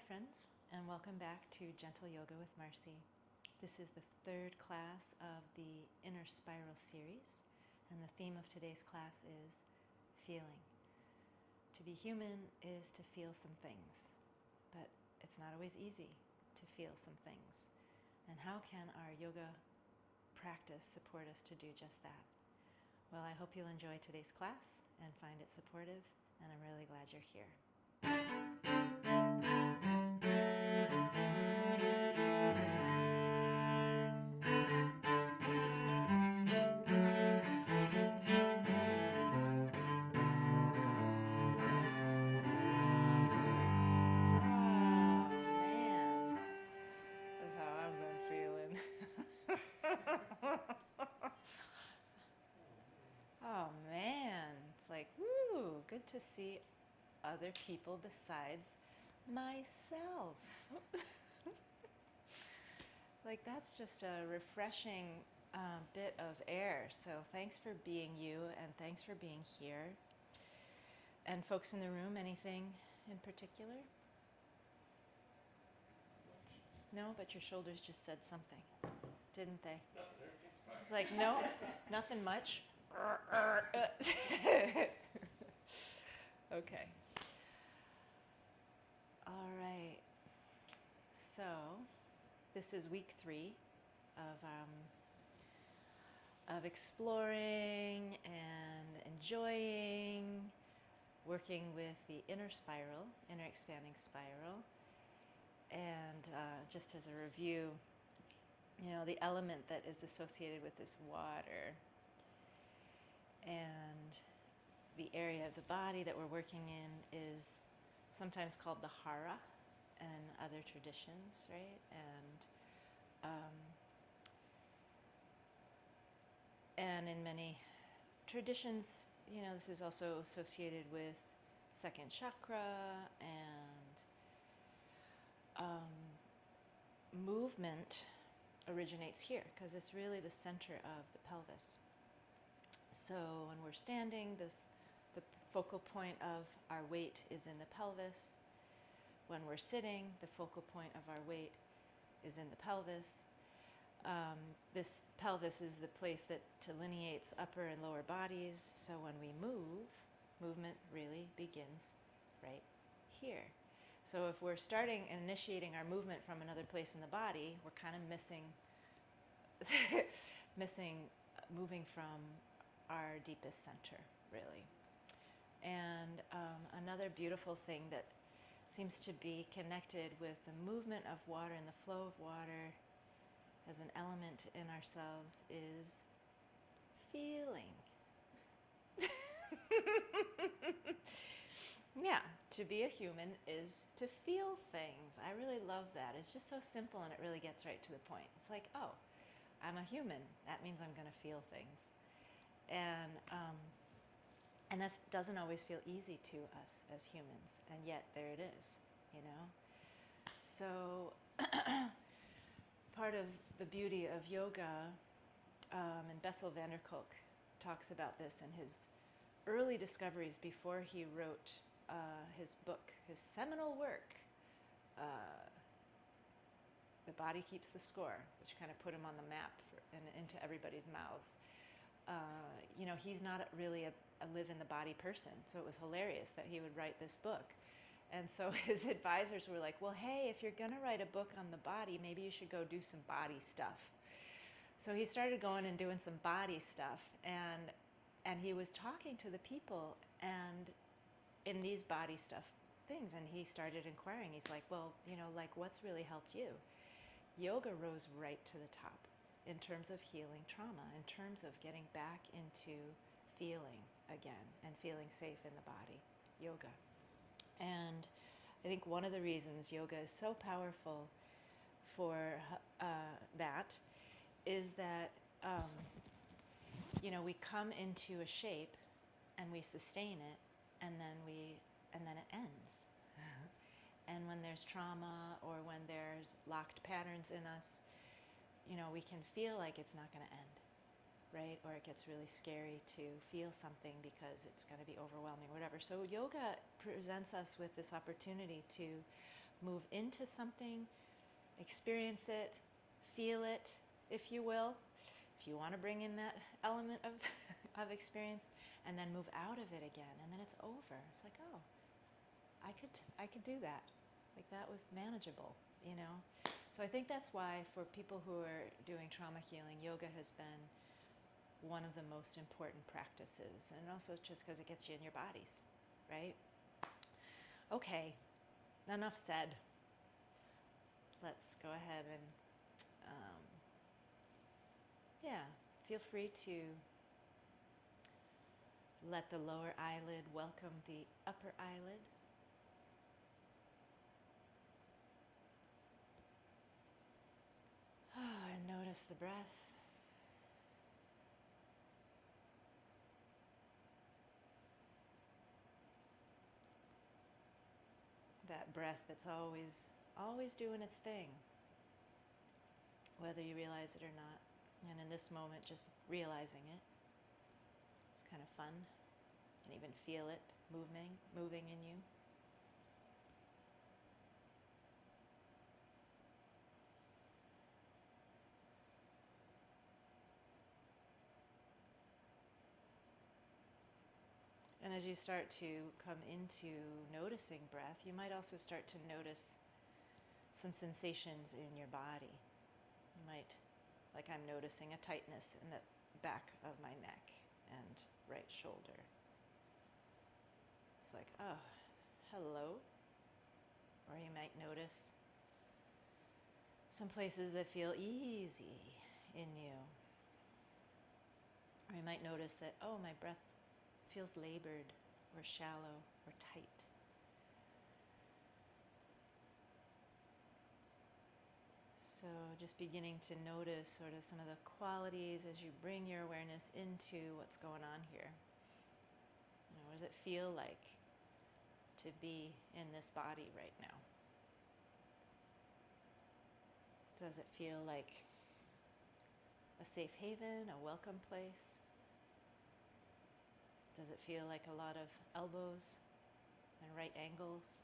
friends, and welcome back to Gentle Yoga with Marcy. This is the third class of the Inner Spiral series, and the theme of today's class is feeling. To be human is to feel some things, but it's not always easy to feel some things. And how can our yoga practice support us to do just that? Well, I hope you'll enjoy today's class and find it supportive, and I'm really glad you're here. Oh man, it's like, woo, good to see other people besides myself. Like, that's just a refreshing bit of air. So thanks for being you, and thanks for being here. And folks in the room, anything in particular? No, but your shoulders just said something, didn't they? It's like, no, nothing much. Okay. All right. So, this is week 3 of exploring and enjoying, working with the inner spiral, inner expanding spiral. And just as a review, the element that is associated with this water and the area of the body that we're working in is sometimes called the hara in other traditions, right? And in many traditions, this is also associated with second chakra and movement originates here because it's really the center of the pelvis. So when we're standing, the focal point of our weight is in the pelvis. When we're sitting, the focal point of our weight is in the pelvis. This pelvis is the place that delineates upper and lower bodies. So when we move, movement really begins right here. So if we're starting and initiating our movement from another place in the body, we're kind of missing moving from our deepest center, really. And another beautiful thing that seems to be connected with the movement of water and the flow of water as an element in ourselves is feeling. Yeah, to be a human is to feel things. I really love that. It's just so simple and it really gets right to the point. It's like, oh, I'm a human. That means I'm going to feel things. And that doesn't always feel easy to us as humans. And yet there it is, So part of the beauty of yoga, and Bessel van der Kolk talks about this in his early discoveries before he wrote his book, his seminal work, The Body Keeps the Score, which kind of put him on the map and into everybody's mouths. He's not really a live in the body person, so it was hilarious that he would write this book. And so his advisors were like, well, hey, if you're going to write a book on the body, maybe you should go do some body stuff. So he started going and doing some body stuff, and he was talking to the people and in these body stuff things, and he started inquiring. He's like, well, what's really helped you? Yoga rose right to the top in terms of healing trauma, in terms of getting back into feeling again and feeling safe in the body, yoga. And I think one of the reasons yoga is so powerful for that is that we come into a shape and we sustain it, and then it ends. And when there's trauma or when there's locked patterns in us, we can feel like it's not going to end, right? Or it gets really scary to feel something because it's going to be overwhelming or whatever. So yoga presents us with this opportunity to move into something, experience it, feel it, if you will, if you want to bring in that element of, of experience, and then move out of it again, and then it's over. It's like, oh, I could do that. Like that was manageable, you know? So I think that's why for people who are doing trauma healing, yoga has been one of the most important practices, and also just because it gets you in your bodies, right? Okay, enough said. Let's go ahead and, feel free to let the lower eyelid welcome the upper eyelid. And notice the breath. That breath that's always doing its thing, whether you realize it or not. And in this moment, just realizing it. It's kind of fun. You can even feel it moving in you. And as you start to come into noticing breath, you might also start to notice some sensations in your body. You might, like I'm noticing a tightness in the back of my neck and right shoulder. It's like, oh, hello. Or you might notice some places that feel easy in you. Or you might notice that, oh, my breath feels labored or shallow or tight. So just beginning to notice sort of some of the qualities as you bring your awareness into what's going on here. You know, what does it feel like to be in this body right now? Does it feel like a safe haven, a welcome place? Does it feel like a lot of elbows and right angles?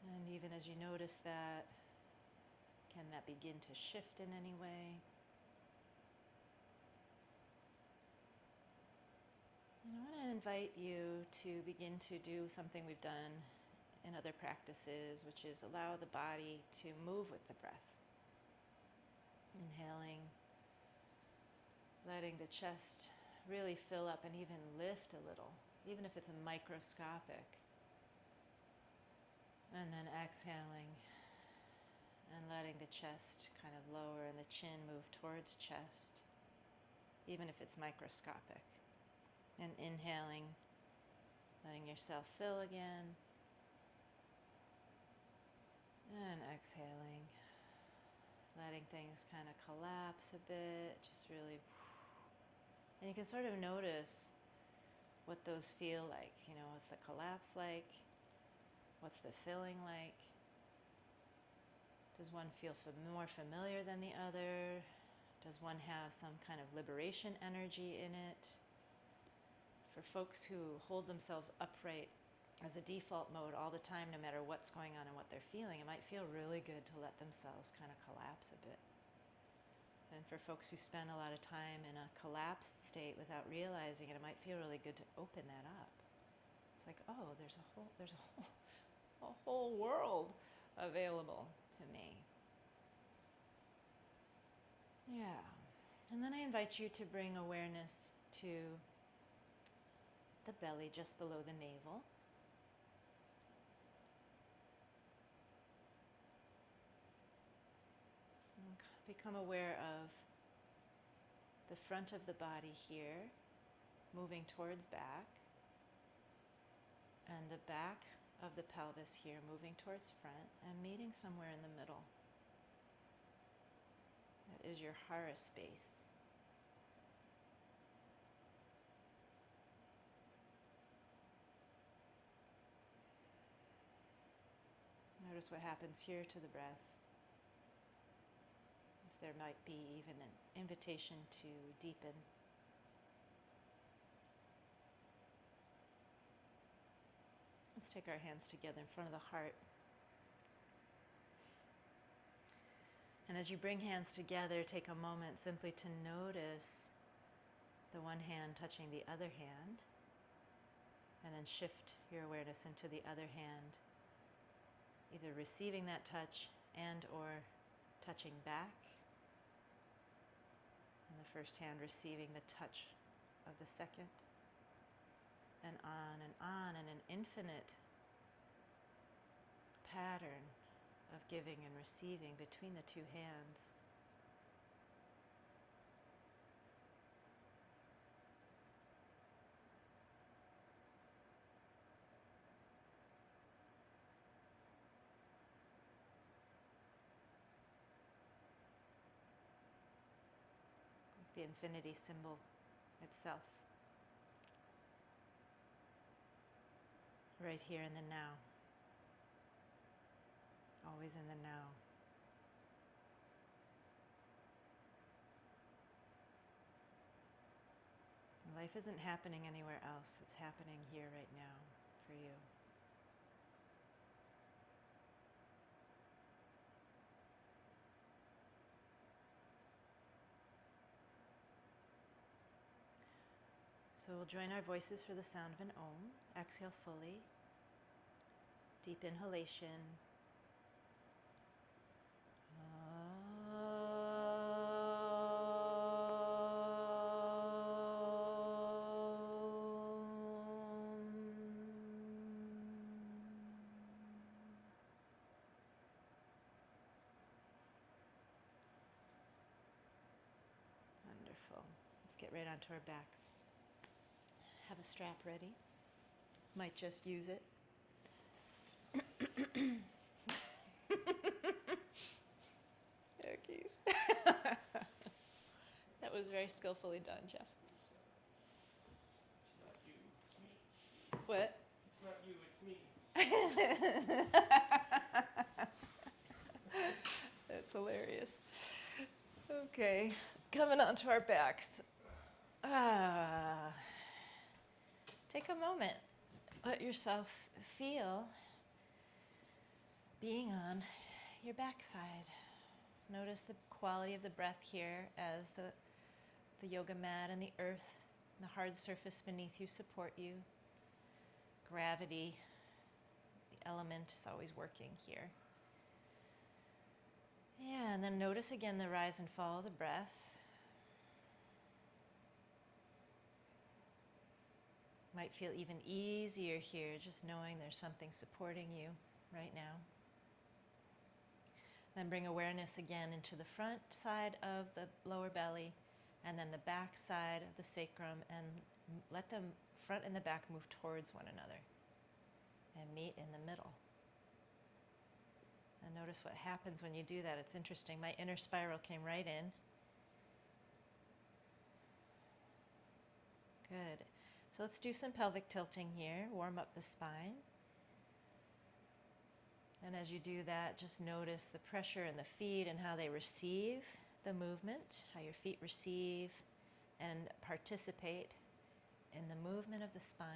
And even as you notice that, can that begin to shift in any way? And I want to invite you to begin to do something we've done in other practices, which is allow the body to move with the breath. Inhaling, letting the chest really fill up and even lift a little, even if it's microscopic. And then exhaling and letting the chest kind of lower and the chin move towards chest, even if it's microscopic. And inhaling, letting yourself fill again. And exhaling, letting things kind of collapse a bit, just really. And you can sort of notice what those feel like. You know, what's the collapse like? What's the filling like? Does one feel more familiar than the other? Does one have some kind of liberation energy in it? For folks who hold themselves upright as a default mode all the time, no matter what's going on and what they're feeling, it might feel really good to let themselves kind of collapse a bit. And for folks who spend a lot of time in a collapsed state without realizing it, it might feel really good to open that up. It's like, oh, there's a whole world available to me. Yeah. And then I invite you to bring awareness to the belly just below the navel. And become aware of the front of the body here, moving towards back, and the back of the pelvis here moving towards front and meeting somewhere in the middle. That is your hara space. Notice what happens here to the breath. If there might be even an invitation to deepen. Let's take our hands together in front of the heart. And as you bring hands together, take a moment simply to notice the one hand touching the other hand, and then shift your awareness into the other hand, either receiving that touch and or touching back, and the first hand receiving the touch of the second, and on, and an infinite pattern of giving and receiving between the two hands. With the infinity symbol itself. Right here in the now. Always in the now. Life isn't happening anywhere else. It's happening here right now for you. So we'll join our voices for the sound of an Om. Exhale fully. Deep inhalation. Wonderful. Let's get right onto our backs. Have a strap ready. Might just use it. Cookies. That was very skillfully done, Jeff. It's not you, it's me. What? It's not you, it's me. That's hilarious. Okay, coming onto our backs. Take a moment. Let yourself feel being on your backside. Notice the quality of the breath here as the yoga mat and the earth, and the hard surface beneath you support you. Gravity, the element is always working here. Yeah, and then notice again the rise and fall of the breath. Might feel even easier here, just knowing there's something supporting you right now. Then bring awareness again into the front side of the lower belly, and then the back side of the sacrum, and let them front and the back move towards one another and meet in the middle. And notice what happens when you do that. It's interesting. My inner spiral came right in. Good. So let's do some pelvic tilting here. Warm up the spine. And as you do that, just notice the pressure in the feet and how they receive the movement, how your feet receive and participate in the movement of the spine.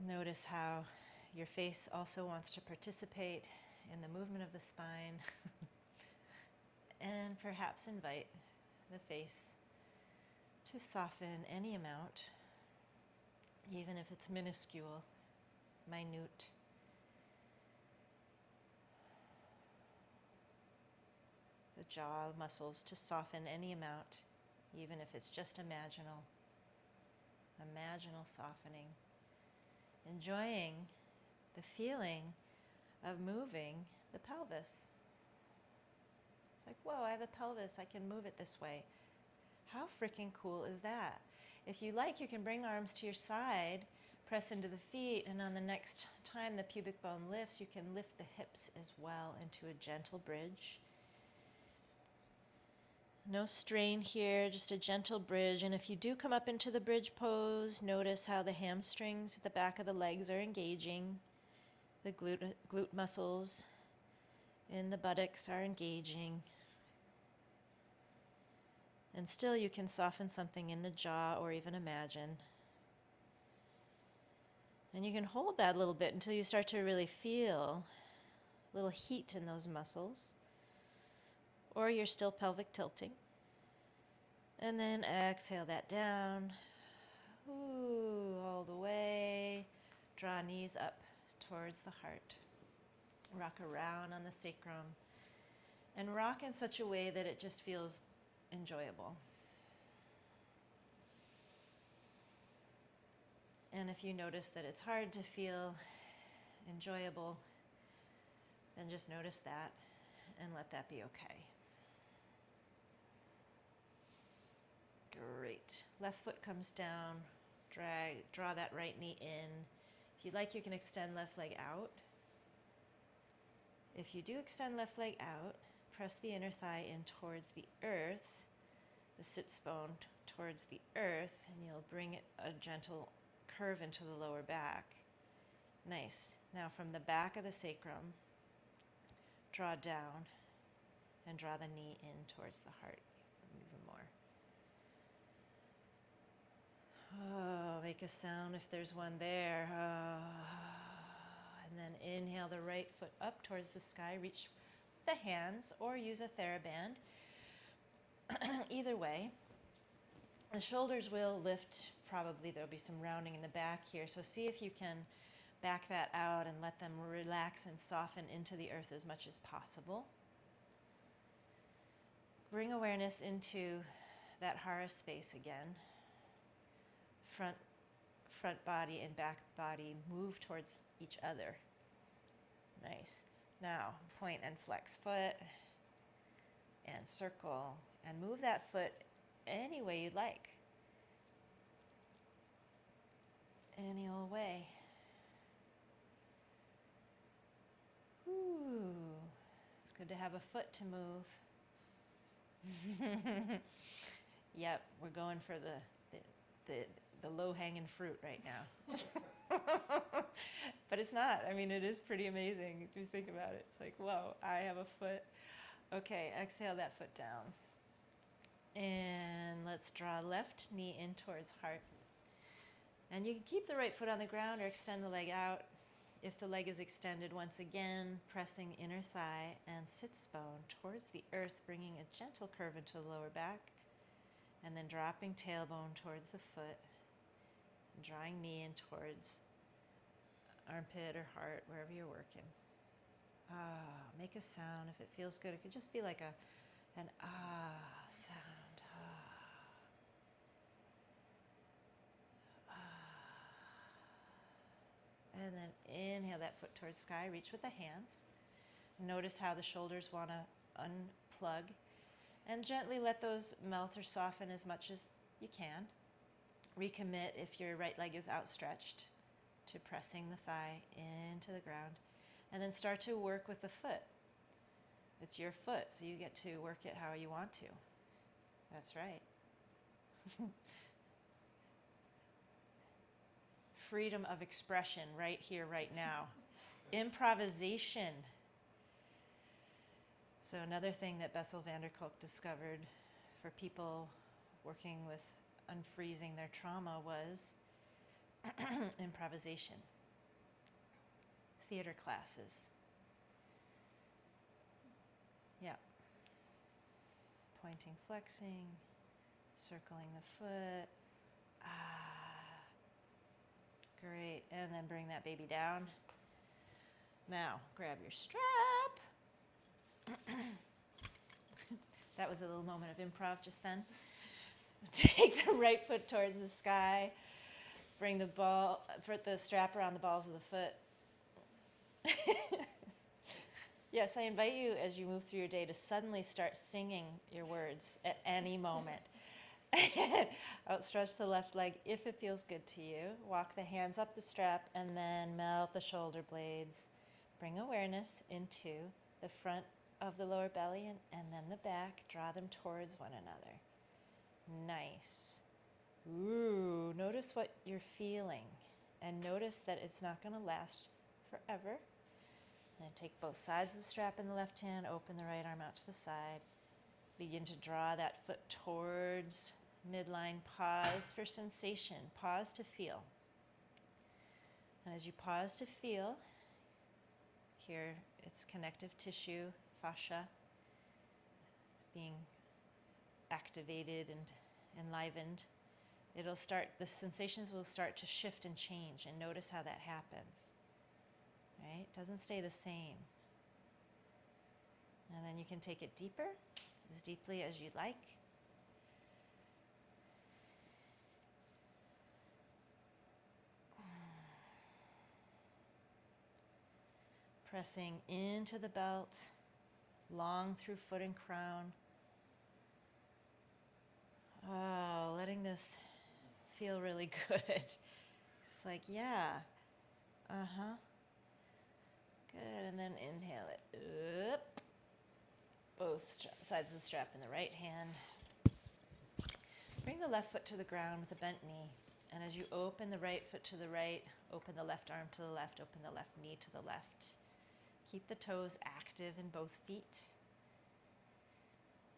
Notice how your face also wants to participate in the movement of the spine and perhaps invite the face to soften any amount, even if it's minuscule, minute. The jaw muscles to soften any amount, even if it's just imaginal softening. Enjoying the feeling of moving the pelvis. It's like, whoa, I have a pelvis, I can move it this way. How freaking cool is that? If you like, you can bring arms to your side, press into the feet, and on the next time the pubic bone lifts, you can lift the hips as well into a gentle bridge. No strain here, just a gentle bridge. And if you do come up into the bridge pose, notice how the hamstrings at the back of the legs are engaging. The glute muscles in the buttocks are engaging. And still you can soften something in the jaw or even imagine And you can hold that a little bit until you start to really feel a little heat in those muscles. Or you're still pelvic tilting. And then exhale that down. Ooh, all the way. Draw knees up towards the heart. Rock around on the sacrum. And rock in such a way that it just feels enjoyable. And if you notice that it's hard to feel enjoyable, then just notice that and let that be okay. Great. Left foot comes down. Draw that right knee in. If you'd like, you can extend left leg out. If you do extend left leg out, press the inner thigh in towards the earth, the sits bone towards the earth, and you'll bring a gentle curve into the lower back. Nice. Now from the back of the sacrum, draw down and draw the knee in towards the heart even more. Oh, make a sound if there's one there. Oh. And then inhale the right foot up towards the sky. Reach with the hands or use a TheraBand. Either way. The shoulders will lift. Probably there'll be some rounding in the back here. So see if you can back that out and let them relax and soften into the earth as much as possible. Bring awareness into that hara space again. Front body and back body move towards each other. Nice. Now, point and flex foot and circle and move that foot any way you'd like. Any old way. Ooh, it's good to have a foot to move. Yep, we're going for the low-hanging fruit right now. But it's not. I mean, it is pretty amazing if you think about it. It's like, whoa, I have a foot. Okay, exhale that foot down. And let's draw left knee in towards heart. And you can keep the right foot on the ground or extend the leg out. If the leg is extended, once again, pressing inner thigh and sits bone towards the earth, bringing a gentle curve into the lower back, and then dropping tailbone towards the foot, and drawing knee in towards armpit or heart, wherever you're working. Ah, make a sound if it feels good. It could just be like an ah sound. And then inhale that foot towards sky. Reach with the hands. Notice how the shoulders want to unplug. And gently let those melt or soften as much as you can. Recommit if your right leg is outstretched to pressing the thigh into the ground. And then start to work with the foot. It's your foot, so you get to work it how you want to. That's right. Freedom of expression right here, right now. Improvisation. So another thing that Bessel van der Kolk discovered for people working with unfreezing their trauma was improvisation. Theater classes. Yeah. Pointing, flexing, circling the foot. Great. And then bring that baby down. Now, grab your strap. That was a little moment of improv just then. Take the right foot towards the sky. Bring put the strap around the balls of the foot. Yes, I invite you as you move through your day to suddenly start singing your words at any moment. Outstretch the left leg if it feels good to you. Walk the hands up the strap and then melt the shoulder blades. Bring awareness into the front of the lower belly and then the back. Draw them towards one another. Nice. Ooh, notice what you're feeling and notice that it's not going to last forever. Then take both sides of the strap in the left hand, open the right arm out to the side. Begin to draw that foot towards midline. Pause for sensation. Pause to feel. And as you pause to feel, here it's connective tissue, fascia. It's being activated and enlivened. The sensations will start to shift and change, and notice how that happens. Right? It doesn't stay the same. And then you can take it deeper, as deeply as you like. Pressing into the belt, long through foot and crown. Oh, letting this feel really good. It's like, yeah, good, and then inhale it up. Both sides of the strap in the right hand. Bring the left foot to the ground with a bent knee. And as you open the right foot to the right, open the left arm to the left, open the left knee to the left. Keep the toes active in both feet.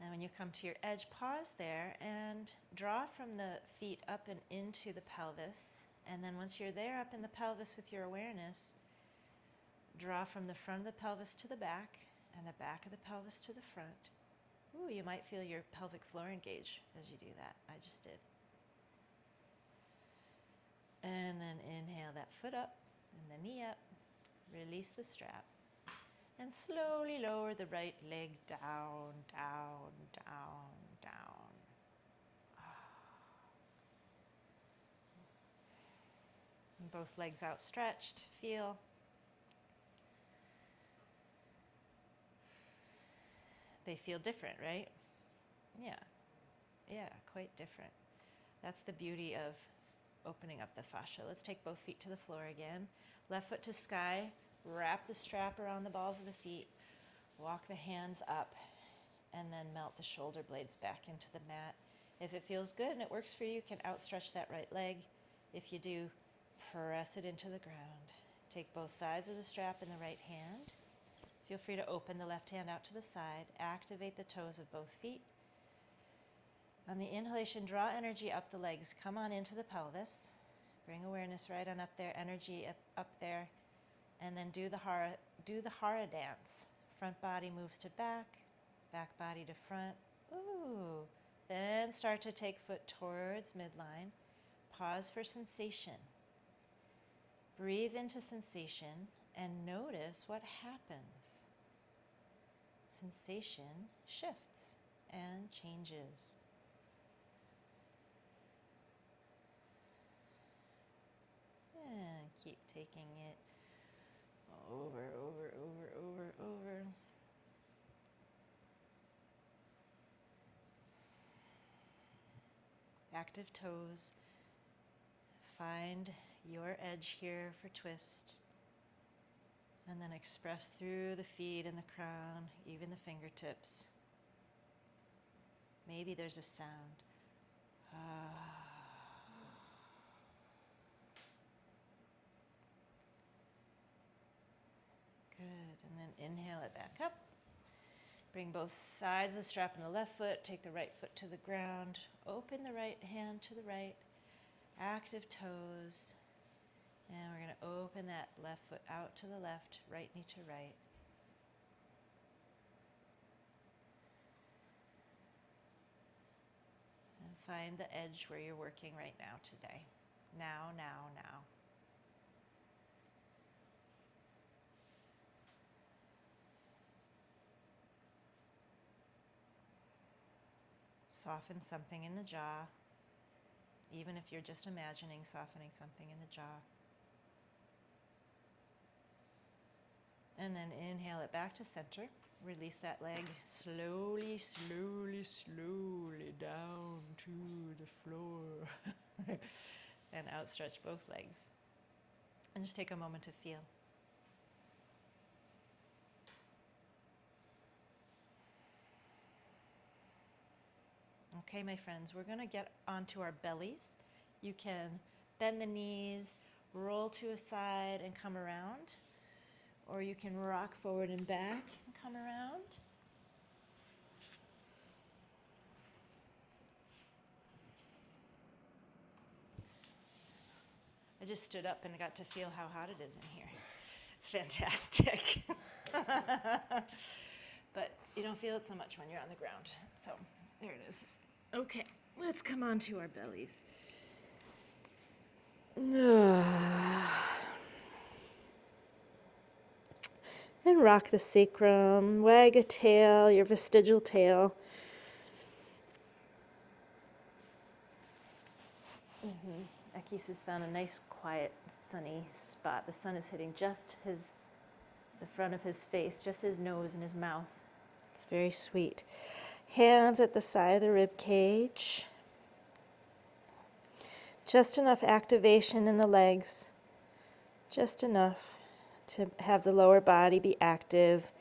And when you come to your edge, pause there and draw from the feet up and into the pelvis. And then once you're there up in the pelvis with your awareness, draw from the front of the pelvis to the back and the back of the pelvis to the front. Ooh, you might feel your pelvic floor engage as you do that. I just did. And then inhale that foot up and the knee up. Release the strap. And slowly lower the right leg down, down, down, down. And both legs outstretched. Feel. They feel different, right? Yeah, quite different. That's the beauty of opening up the fascia. Let's take both feet to the floor again. Left foot to sky. Wrap the strap around the balls of the feet. Walk the hands up and then melt the shoulder blades back into the mat. If it feels good and it works for you, you can outstretch that right leg. If you do, press it into the ground. Take both sides of the strap in the right hand. Feel free to open the left hand out to the side. Activate the toes of both feet. On the inhalation, draw energy up the legs. Come on into the pelvis. Bring awareness right on up there, energy up there. And then do the hara dance. Front body moves to back, back body to front. Ooh. Then start to take foot towards midline. Pause for sensation. Breathe into sensation and notice what happens. Sensation shifts and changes. And keep taking it over. Active toes. Find your edge here for twist. And then express through the feet and the crown, even the fingertips. Maybe there's a sound. Good. And then inhale it back up. Bring both sides of the strap in the left foot. Take the right foot to the ground. Open the right hand to the right. Active toes. And we're going to open that left foot out to the left, right knee to right. And find the edge where you're working right now today. Now. Soften something in the jaw, even if you're just imagining softening something in the jaw. And then inhale it back to center. Release that leg slowly down to the floor. And outstretch both legs. And just take a moment to feel. Okay, my friends, we're going to get onto our bellies. You can bend the knees, roll to a side and come around. Or you can rock forward and back and come around. I just stood up and got to feel how hot it is in here. It's fantastic. But you don't feel it so much when you're on the ground. So there it is. Okay, let's come on to our bellies. And rock the sacrum, wag a tail, your vestigial tail. Akis has found a nice, quiet, sunny spot. The sun is hitting just the front of his face, just his nose and his mouth. It's very sweet. Hands at the side of the rib cage. Just enough activation in the legs. Just enough to have the lower body be active.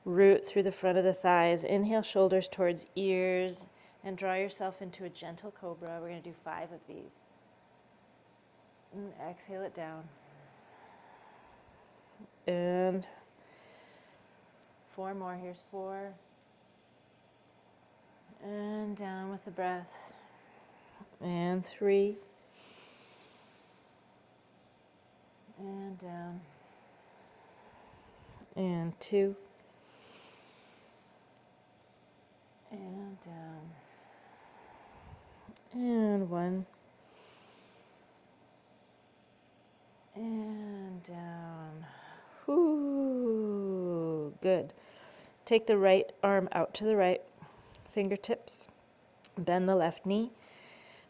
Root through the front of the thighs. Inhale, shoulders towards ears. And draw yourself into a gentle cobra. We're going to do 5 of these. And exhale it down. And 4 more. Here's 4. And down with the breath. And 3. And down. And 2. And down. And 1. And down. Whoo, good. Take the right arm out to the right, fingertips. Bend the left knee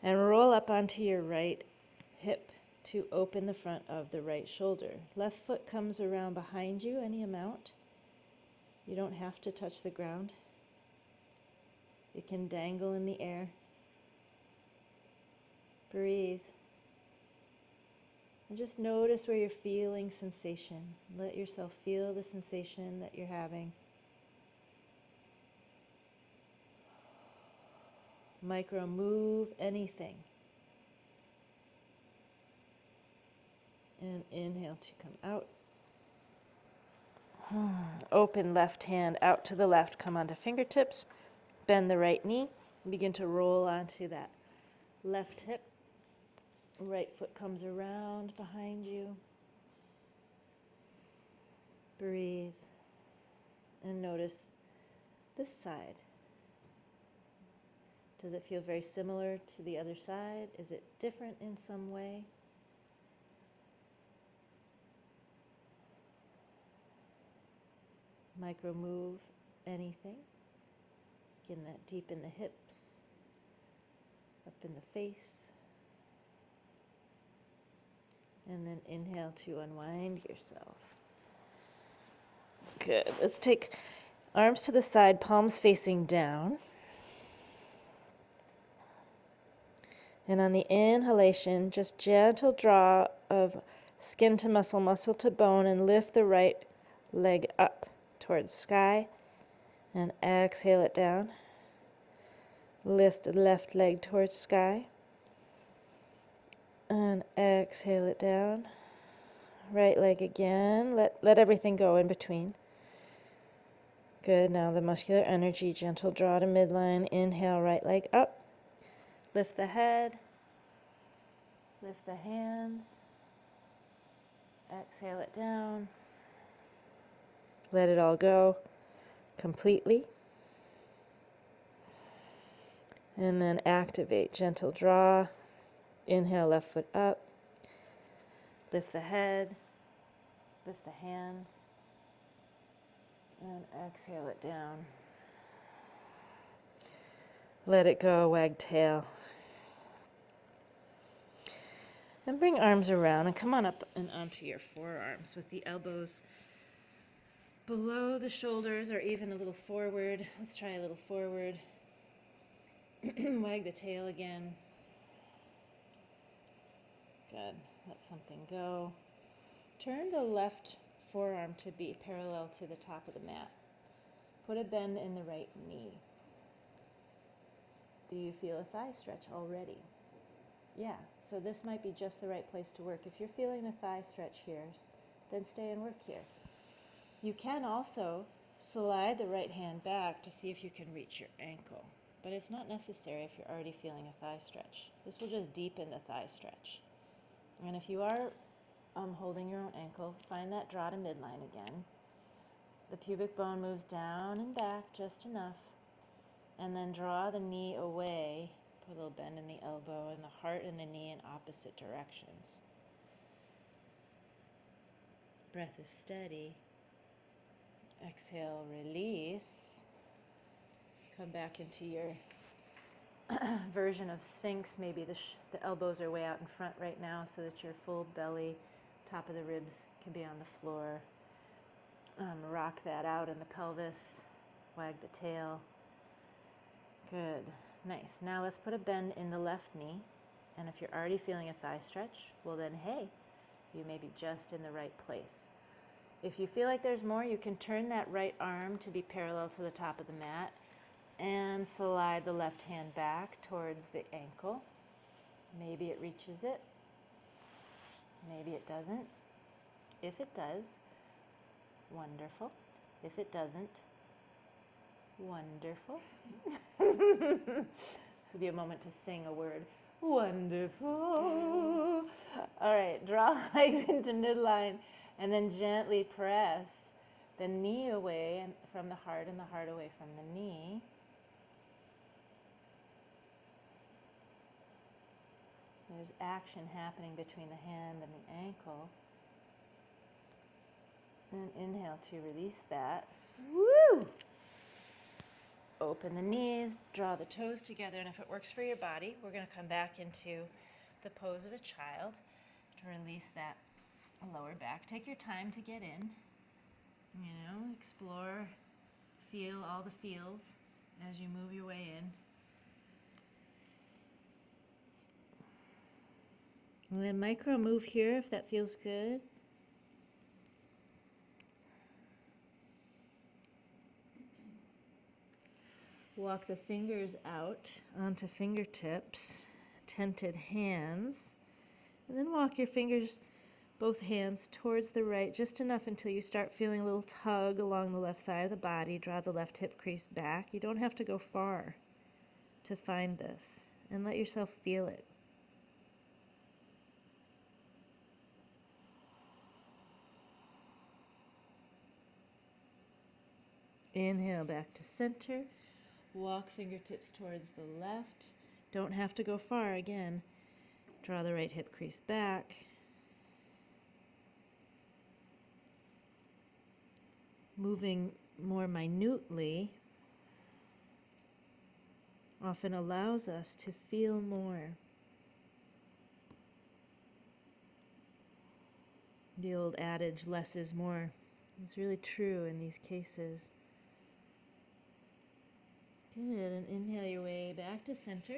and roll up onto your right hip to open the front of the right shoulder. Left foot comes around behind you, any amount. You don't have to touch the ground. It can dangle in the air. Breathe. And just notice where you're feeling sensation. Let yourself feel the sensation that you're having. Micro move anything. And inhale to come out. Open left hand out to the left. Come onto fingertips. Bend the right knee. Begin to roll onto that left hip. Right foot comes around behind you. Breathe. And notice this side. Does it feel very similar to the other side? Is it different in some way? Micro move anything. Begin that deep in the hips, up in the face. And then inhale to unwind yourself. Good. Let's take arms to the side, palms facing down. And on the inhalation, just gentle draw of skin to muscle, muscle to bone, and lift the right leg up towards sky. And exhale it down. Lift the left leg towards sky. And exhale it down. Right leg again. Let everything go in between. Good. Now the muscular energy. Gentle draw to midline. Inhale, right leg up. Lift the head. Lift the hands. Exhale it down. Let it all go completely. And then activate. Gentle draw. Inhale, left foot up. Lift the head. Lift the hands. And exhale it down. Let it go, wag tail. And bring arms around and come on up and onto your forearms with the elbows below the shoulders or even a little forward. Let's try a little forward. Wag the tail again. Good. Let something go. Turn the left forearm to be parallel to the top of the mat. Put a bend in the right knee. Do you feel a thigh stretch already? Yeah, so this might be just the right place to work. If you're feeling a thigh stretch here, then stay and work here. You can also slide the right hand back to see if you can reach your ankle, but it's not necessary if you're already feeling a thigh stretch. This will just deepen the thigh stretch. And if you are holding your own ankle, find that draw to midline again. The pubic bone moves down and back just enough. And then draw the knee away. Put a little bend in the elbow and the heart and the knee in opposite directions. Breath is steady. Exhale, release. Come back into your version of Sphinx. Maybe the elbows are way out in front right now so that your full belly, top of the ribs can be on the floor. Rock that out in the pelvis. Wag the tail. Good. Nice. Now let's put a bend in the left knee. And if you're already feeling a thigh stretch, well then, hey, you may be just in the right place. If you feel like there's more, you can turn that right arm to be parallel to the top of the mat and slide the left hand back towards the ankle. Maybe it reaches it. Maybe it doesn't. If it does, wonderful. If it doesn't, wonderful. This will be a moment to sing a word. Wonderful. All right, draw legs into midline and then gently press the knee away from the heart and the heart away from the knee. There's action happening between the hand and the ankle. And inhale to release that. Woo! Open the knees, draw the toes together, and if it works for your body, we're going to come back into the pose of a child to release that lower back. Take your time to get in, explore, feel all the feels as you move your way in. And then micro move here if that feels good. Walk the fingers out onto fingertips, tented hands, and then walk your fingers, both hands, towards the right, just enough until you start feeling a little tug along the left side of the body. Draw the left hip crease back. You don't have to go far to find this, and let yourself feel it. Inhale back to center. Walk fingertips towards the left. Don't have to go far again. Draw the right hip crease back. Moving more minutely often allows us to feel more. The old adage, less is more, is really true in these cases. Good, and inhale your way back to center.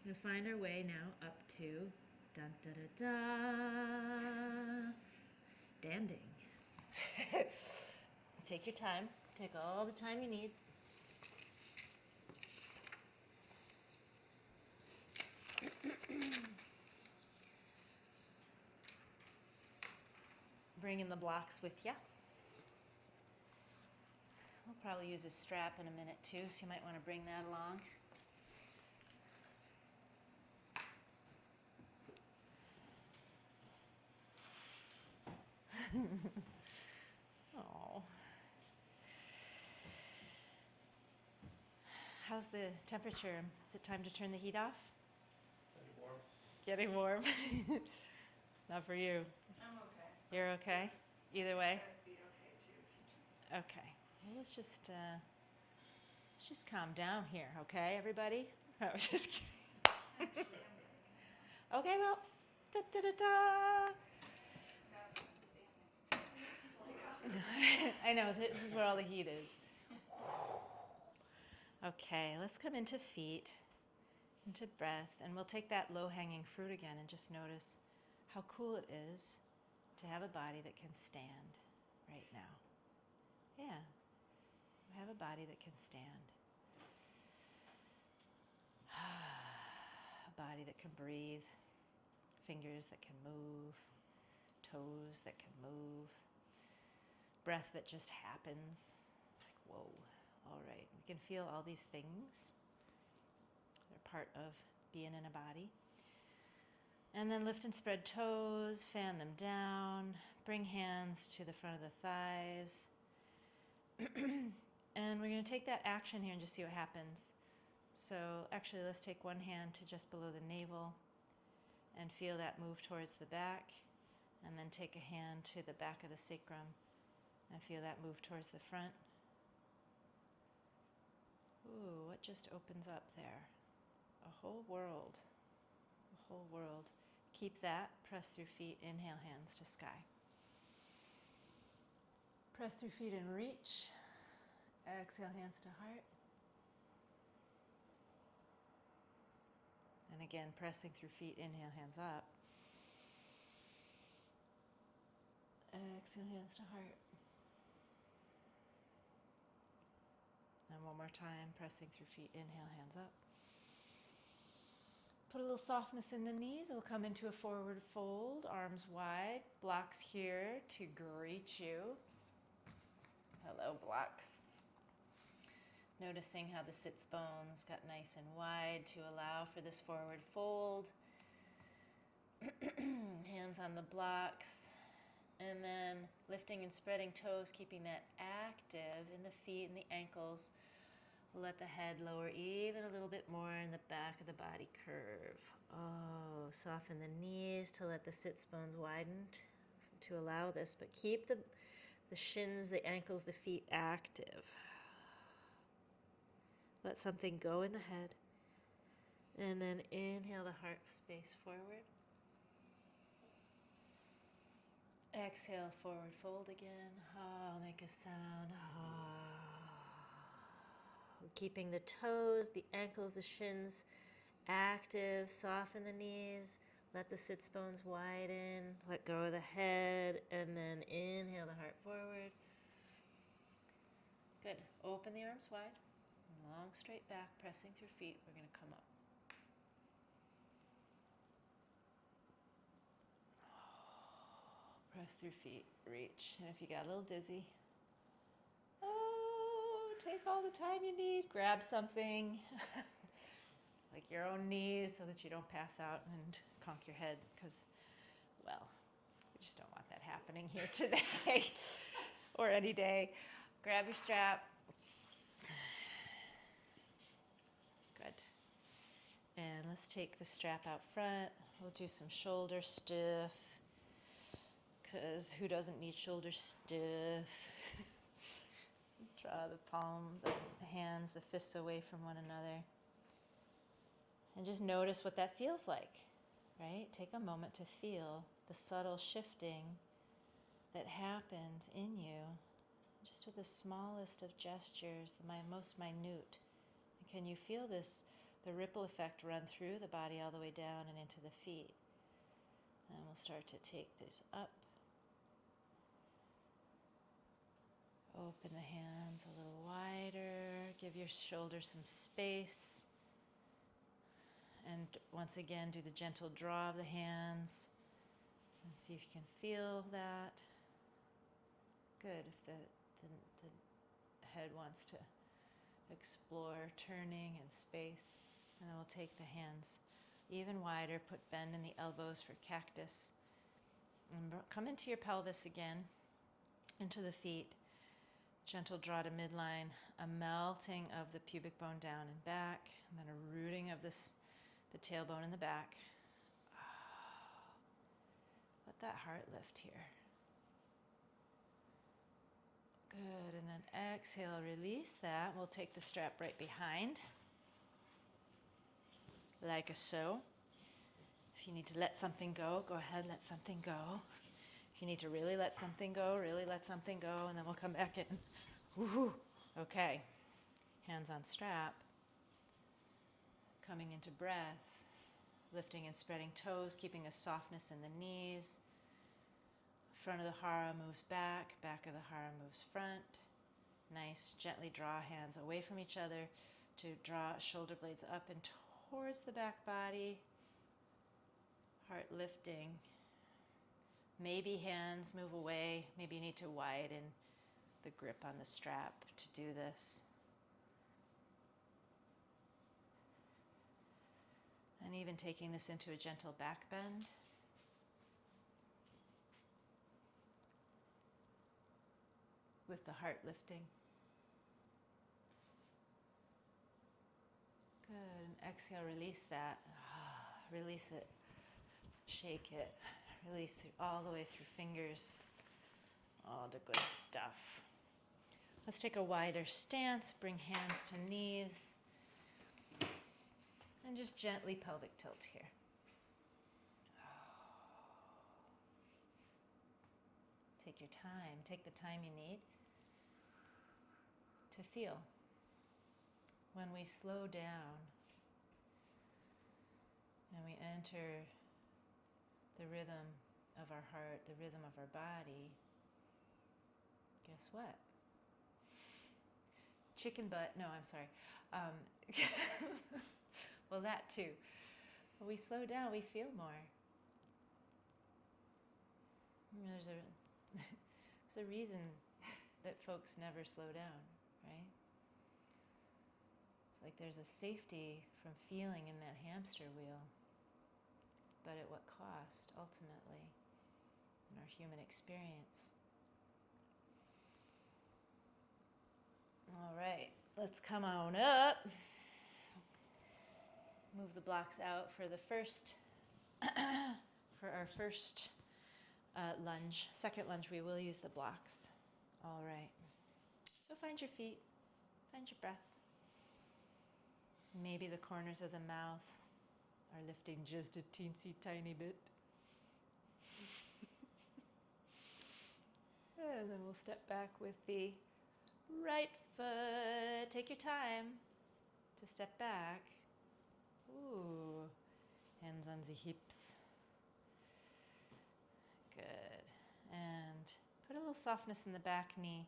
We're going to find our way now up to dun, da, da, da, standing. Take your time. Take all the time you need. Bring in the blocks with you. We'll probably use a strap in a minute too, so you might want to bring that along. Oh. How's the temperature? Is it time to turn the heat off? Getting warm. Getting warm? Not for you. I'm okay. You're okay? Either way? I'd be okay too if you do. Okay. Well, let's just calm down here, okay, everybody? I was just kidding. Actually, I'm Okay, well, da da da da. I know, this is where all the heat is. Okay, let's come into feet, into breath, and we'll take that low-hanging fruit again and just notice how cool it is to have a body that can stand right now. Yeah, have a body that can stand. A body that can breathe, fingers that can move, toes that can move, breath that just happens. It's like, whoa, all right. We can feel all these things. They're part of being in a body. And then lift and spread toes, fan them down, bring hands to the front of the thighs. And we're going to take that action here and just see what happens. So actually, let's take one hand to just below the navel and feel that move towards the back. And then take a hand to the back of the sacrum and feel that move towards the front. Ooh, what just opens up there? A whole world. A whole world. Keep that. Press through feet. Inhale, hands to sky. Press through feet and reach. Exhale, hands to heart. And again, pressing through feet. Inhale, hands up. Exhale, hands to heart. And one more time, pressing through feet. Inhale, hands up. Put a little softness in the knees. We'll come into a forward fold, arms wide, blocks here to greet you. Hello, blocks. Noticing how the sits bones got nice and wide to allow for this forward fold. Hands on the blocks. And then lifting and spreading toes, keeping that active in the feet and the ankles. We'll let the head lower even a little bit more in the back of the body curve. Oh, soften the knees to let the sits bones widen to allow this, but keep the shins, the ankles, the feet active. Let something go in the head. And then inhale the heart space forward. Exhale, forward fold again. Make a sound. Keeping the toes, the ankles, the shins active. Soften the knees. Let the sits bones widen. Let go of the head. And then inhale the heart forward. Good. Open the arms wide. Long straight back, pressing through feet. We're going to come up. Press through feet, reach. And if you got a little dizzy, take all the time you need. Grab something, like your own knees, so that you don't pass out and conk your head, because, well, we just don't want that happening here today or any day. Grab your strap. Good. And let's take the strap out front. We'll do some shoulder stiff, because who doesn't need shoulder stiff? Draw the palm, the hands, the fists away from one another. And just notice what that feels like, right? Take a moment to feel the subtle shifting that happens in you, just with the smallest of gestures, the most minute. And can you feel this, the ripple effect run through the body all the way down and into the feet? And we'll start to take this up. Open the hands a little wider. Give your shoulders some space. And once again, do the gentle draw of the hands. And see if you can feel that. Good. If the head wants to explore turning and space. And then we'll take the hands even wider. Put bend in the elbows for cactus. And come into your pelvis again. Into the feet. Gentle draw to midline, a melting of the pubic bone down and back, and then a rooting of the tailbone in the back. Let that heart lift here. Good, and then exhale, release that. We'll take the strap right behind, like so. If you need to let something go, go ahead, let something go. If you need to really let something go, really let something go, and then we'll come back in. Woohoo! Okay. Hands on strap. Coming into breath. Lifting and spreading toes, keeping a softness in the knees. Front of the hara moves back, back of the hara moves front. Nice, gently draw hands away from each other to draw shoulder blades up and towards the back body. Heart lifting. Maybe hands move away. Maybe you need to widen the grip on the strap to do this. And even taking this into a gentle back bend. With the heart lifting. Good. And exhale, release that. Release it. Shake it. Release all the way through fingers. All the good stuff. Let's take a wider stance. Bring hands to knees. And just gently pelvic tilt here. Take your time. Take the time you need to feel. When we slow down and we enter the rhythm of our heart, the rhythm of our body, guess what? Chicken butt, no, I'm sorry. Well, that too. When we slow down, we feel more. There's a reason that folks never slow down, right? It's like there's a safety from feeling in that hamster wheel, but at what cost, ultimately, in our human experience? All right, let's come on up. Move the blocks out for the first, for our first lunge. Second lunge, we will use the blocks. All right. So find your feet, find your breath. Maybe the corners of the mouth are lifting just a teensy tiny bit. And then we'll step back with the right foot. Take your time to step back. Ooh, hands on the hips. Good. And put a little softness in the back knee.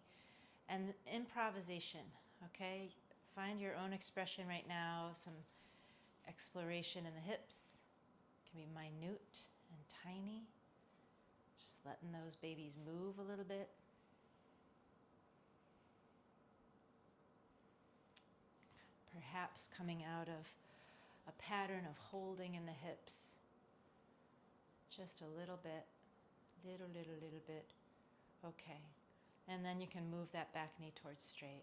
And improvisation, okay? Find your own expression right now. Some exploration in the hips. It can be minute and tiny. Just letting those babies move a little bit. Perhaps coming out of a pattern of holding in the hips. Just a little bit. Little bit. Okay. And then you can move that back knee towards straight.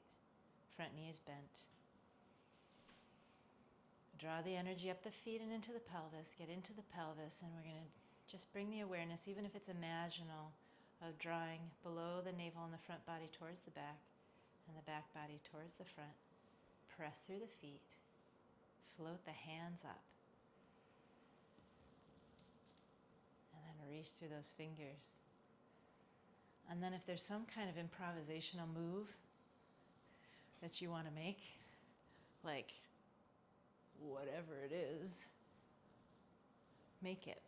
Front knee is bent. Draw the energy up the feet and into the pelvis. Get into the pelvis, and we're going to just bring the awareness, even if it's imaginal, of drawing below the navel and the front body towards the back, and the back body towards the front. Press through the feet. Float the hands up. And then reach through those fingers. And then if there's some kind of improvisational move that you want to make, like whatever it is, make it.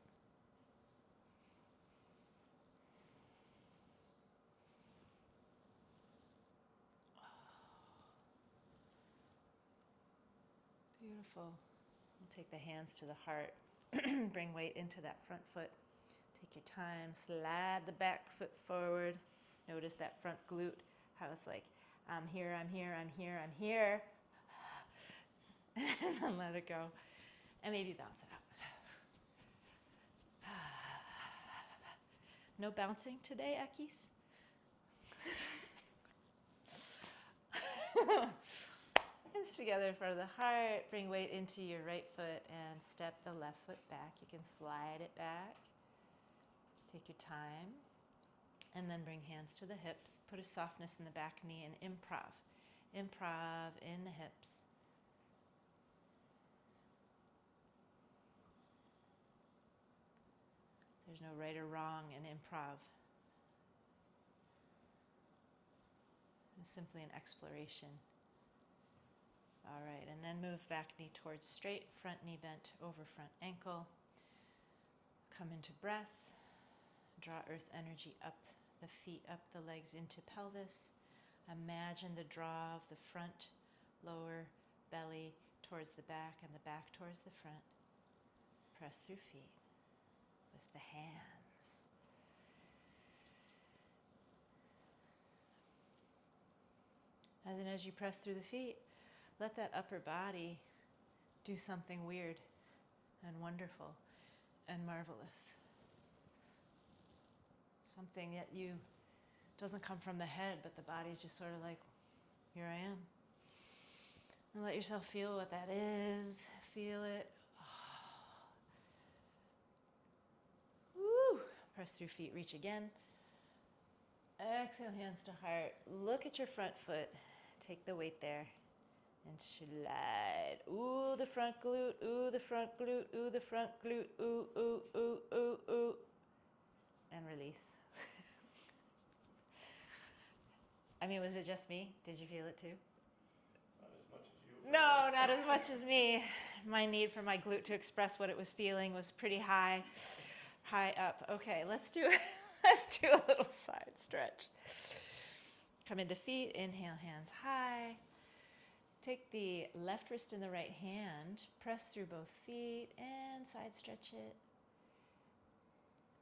Beautiful. We'll take the hands to the heart. Bring weight into that front foot. Take your time. Slide the back foot forward. Notice that front glute, how it's like, I'm here, I'm here, I'm here, I'm here. And then let it go. And maybe bounce it out. No bouncing today, Akis? Hands together for the heart. Bring weight into your right foot and step the left foot back. You can slide it back. Take your time. And then bring hands to the hips. Put a softness in the back knee and improv. Improv in the hips. There's no right or wrong in improv. It's simply an exploration. All right, and then move back knee towards straight, front knee bent over front ankle. Come into breath. Draw earth energy up the feet, up the legs into pelvis. Imagine the draw of the front, lower belly towards the back and the back towards the front. Press through feet. Lift the hands. As you press through the feet, let that upper body do something weird. and wonderful and marvelous. Something that you doesn't come from the head, but the body's just sort of like, here I am. And let yourself feel what that is. Feel it. Woo! Press through feet, reach again. Exhale, hands to heart. Look at your front foot. Take the weight there. And slide. Ooh, the front glute. Ooh, the front glute. Ooh, the front glute. Ooh, ooh, ooh, ooh, ooh. And release. I mean, was it just me? Did you feel it too? Not as much as you. No, not as much as me. My need for my glute to express what it was feeling was pretty high up. Okay, let's do a little side stretch. Come into feet, inhale, hands high. Take the left wrist in the right hand, press through both feet and side stretch it.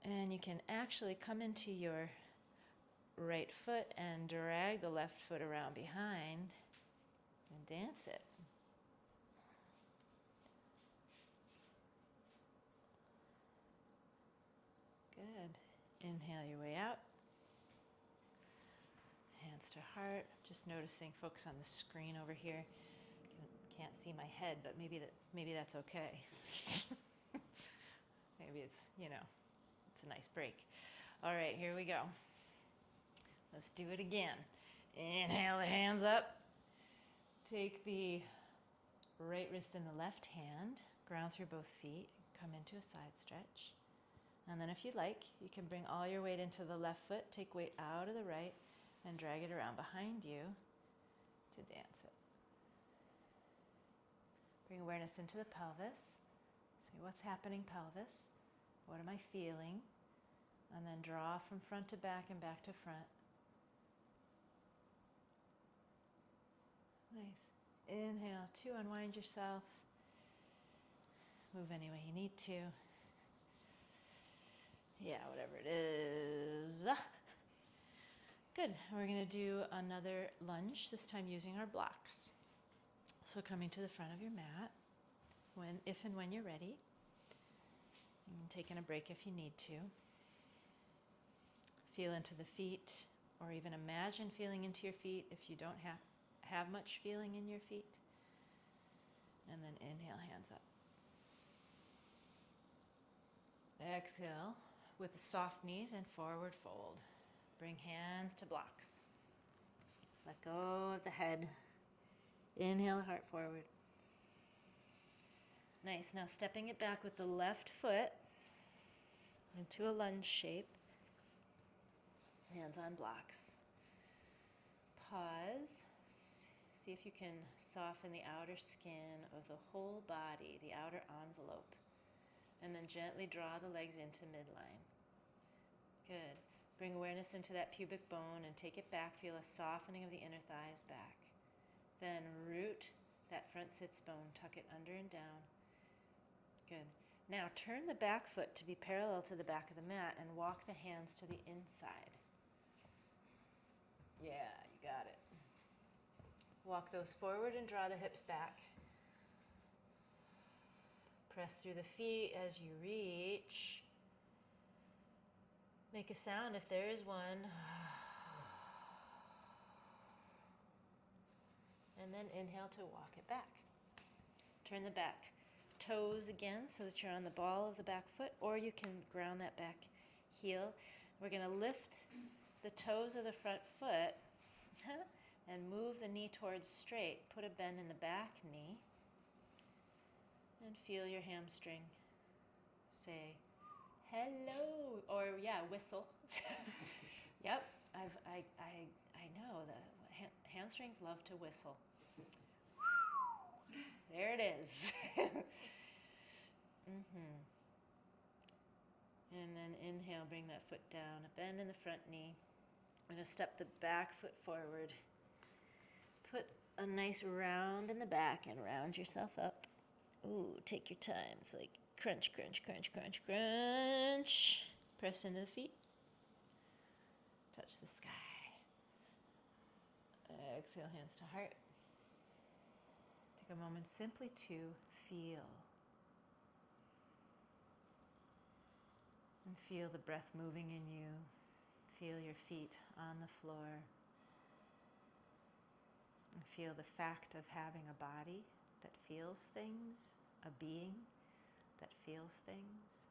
And you can actually come into your right foot and drag the left foot around behind and dance it. Good. Inhale your way out. Hands to heart. Just noticing folks on the screen over here. Can't see my head, but maybe that's okay. Maybe it's a nice break. All right, here we go. Let's do it again. Inhale the hands up. Take the right wrist in the left hand, ground through both feet, come into a side stretch. And then if you'd like, you can bring all your weight into the left foot, take weight out of the right, and drag it around behind you to dance it. Bring awareness into the pelvis. Say, what's happening, pelvis? What am I feeling? And then draw from front to back and back to front. Nice. Inhale to unwind yourself. Move any way you need to. Yeah, whatever it is. Good. We're going to do another lunge, this time using our blocks. So coming to the front of your mat, if and when you're ready. And taking a break if you need to. Feel into the feet, or even imagine feeling into your feet if you don't have much feeling in your feet. And then inhale, hands up. Exhale with the soft knees and forward fold. Bring hands to blocks. Let go of the head. Inhale, heart forward. Nice. Now stepping it back with the left foot into a lunge shape. Hands on blocks. Pause. See if you can soften the outer skin of the whole body, the outer envelope. And then gently draw the legs into midline. Good. Bring awareness into that pubic bone and take it back. Feel a softening of the inner thighs back. Then root that front sits bone. Tuck it under and down. Good. Now turn the back foot to be parallel to the back of the mat and walk the hands to the inside. Yeah, you got it. Walk those forward and draw the hips back. Press through the feet as you reach. Make a sound if there is one. And then inhale to walk it back. Turn the back toes again so that you're on the ball of the back foot, or you can ground that back heel. We're going to lift the toes of the front foot and move the knee towards straight. Put a bend in the back knee and feel your hamstring. Say hello, or whistle. Yep, I know the hamstrings love to whistle. There it is. And then inhale, bring that foot down, a bend in the front knee. I'm going to step the back foot forward. Put a nice round in the back and round yourself up. Ooh, take your time. It's like crunch, crunch, crunch, crunch, crunch. Press into the feet. Touch the sky. Exhale, hands to heart. Take a moment simply to feel. And feel the breath moving in you. Feel your feet on the floor. And feel the fact of having a body that feels things, a being that feels things.